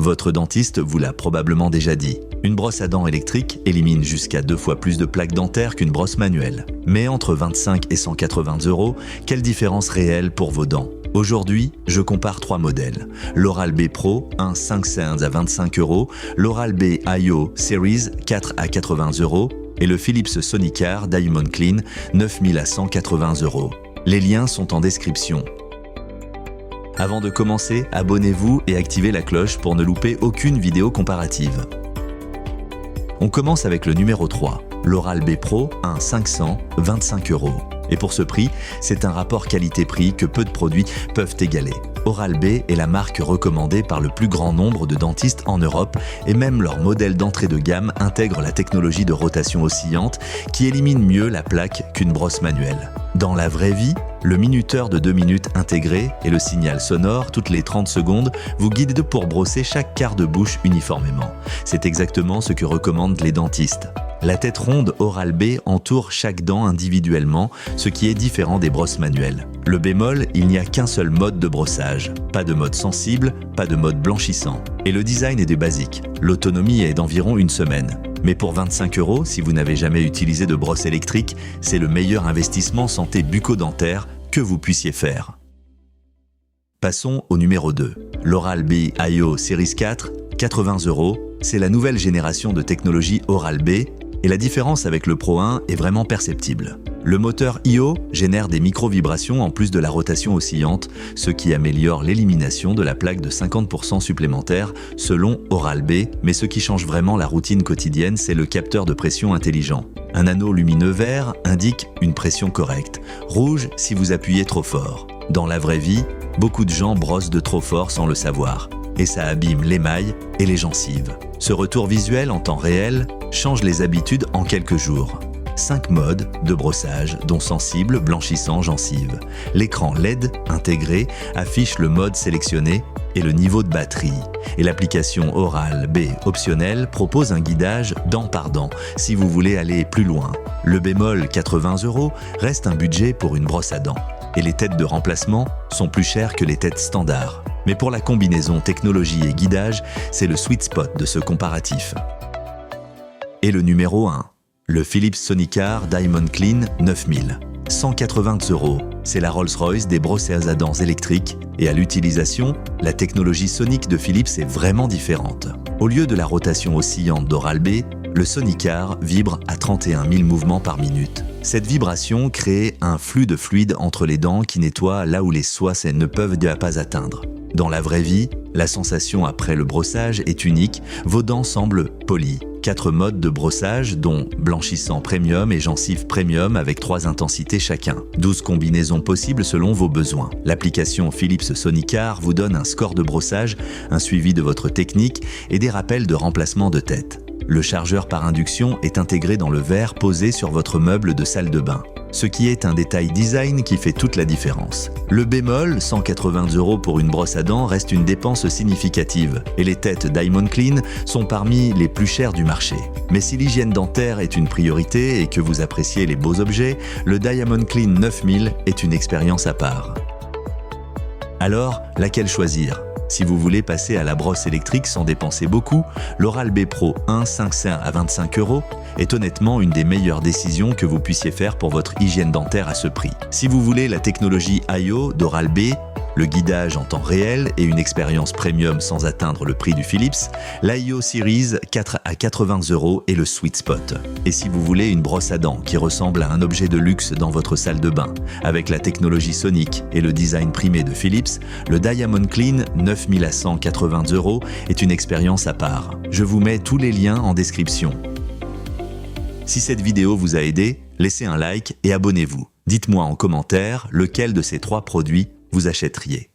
Votre dentiste vous l'a probablement déjà dit. Une brosse à dents électrique élimine jusqu'à 2 fois plus de plaques dentaires qu'une brosse manuelle. Mais entre 25 et 180 €, quelle différence réelle pour vos dents? Aujourd'hui, je compare 3 modèles. L'Oral-B Pro, un 5 cents à 25 €, l'Oral-B IO Series 4 à 80 € et le Philips Sonicare Diamond Clean 9000 à 180 €. Les liens sont en description. Avant de commencer, abonnez-vous et activez la cloche pour ne louper aucune vidéo comparative. On commence avec le numéro 3, l'Oral-B Pro, un 500, 25 €. Et pour ce prix, c'est un rapport qualité-prix que peu de produits peuvent égaler. Oral-B est la marque recommandée par le plus grand nombre de dentistes en Europe et même leur modèle d'entrée de gamme intègre la technologie de rotation oscillante qui élimine mieux la plaque qu'une brosse manuelle. Dans la vraie vie, le minuteur de 2 minutes intégré et le signal sonore toutes les 30 secondes vous guident pour brosser chaque quart de bouche uniformément. C'est exactement ce que recommandent les dentistes. La tête ronde Oral-B entoure chaque dent individuellement, ce qui est différent des brosses manuelles. Le bémol, il n'y a qu'un seul mode de brossage. Pas de mode sensible, pas de mode blanchissant. Et le design est des basiques. L'autonomie est d'environ 1 semaine. Mais pour 25 €, si vous n'avez jamais utilisé de brosse électrique, c'est le meilleur investissement santé bucco-dentaire que vous puissiez faire. Passons au numéro 2. L'Oral-B IO Series 4, 80 €. C'est la nouvelle génération de technologie Oral-B et la différence avec le Pro 1 est vraiment perceptible. Le moteur IO génère des micro-vibrations en plus de la rotation oscillante, ce qui améliore l'élimination de la plaque de 50% supplémentaire selon Oral-B, mais ce qui change vraiment la routine quotidienne, c'est le capteur de pression intelligent. Un anneau lumineux vert indique une pression correcte, rouge si vous appuyez trop fort. Dans la vraie vie, beaucoup de gens brossent de trop fort sans le savoir, et ça abîme l'émail et les gencives. Ce retour visuel en temps réel change les habitudes en quelques jours. 5 modes de brossage, dont sensible, blanchissant, gencive. L'écran LED intégré affiche le mode sélectionné et le niveau de batterie. Et l'application Oral-B optionnelle propose un guidage dent par dent si vous voulez aller plus loin. Le bémol 80 € reste un budget pour une brosse à dents. Et les têtes de remplacement sont plus chères que les têtes standards. Mais pour la combinaison technologie et guidage, c'est le sweet spot de ce comparatif. Et le numéro 1, le Philips Sonicare Diamond Clean 9000. 180 €. C'est la Rolls-Royce des brosses à dents électriques et à l'utilisation, la technologie sonique de Philips est vraiment différente. Au lieu de la rotation oscillante d'Oral-B, le Sonicare vibre à 31 000 mouvements par minute. Cette vibration crée un flux de fluide entre les dents qui nettoie là où les soies ne peuvent pas atteindre. Dans la vraie vie, la sensation après le brossage est unique, vos dents semblent polies. 4 modes de brossage dont blanchissant premium et gencive premium avec 3 intensités chacun. 12 combinaisons possibles selon vos besoins. L'application Philips Sonicare vous donne un score de brossage, un suivi de votre technique et des rappels de remplacement de tête. Le chargeur par induction est intégré dans le verre posé sur votre meuble de salle de bain, ce qui est un détail design qui fait toute la différence. Le bémol, 180 € pour une brosse à dents, reste une dépense significative et les têtes Diamond Clean sont parmi les plus chères du marché. Mais si l'hygiène dentaire est une priorité et que vous appréciez les beaux objets, le Diamond Clean 9000 est une expérience à part. Alors, laquelle choisir ? Si vous voulez passer à la brosse électrique sans dépenser beaucoup, l'Oral-B Pro 1 5 cents à 25 € est honnêtement une des meilleures décisions que vous puissiez faire pour votre hygiène dentaire à ce prix. Si vous voulez la technologie IO d'Oral-B, le guidage en temps réel et une expérience premium sans atteindre le prix du Philips, l'IO Series 4 à 80 € est le sweet spot. Et si vous voulez une brosse à dents qui ressemble à un objet de luxe dans votre salle de bain, avec la technologie sonique et le design primé de Philips, le Diamond Clean 9000 à 180 € est une expérience à part. Je vous mets tous les liens en description. Si cette vidéo vous a aidé, laissez un like et abonnez-vous. Dites-moi en commentaire lequel de ces 3 produits vous achèteriez.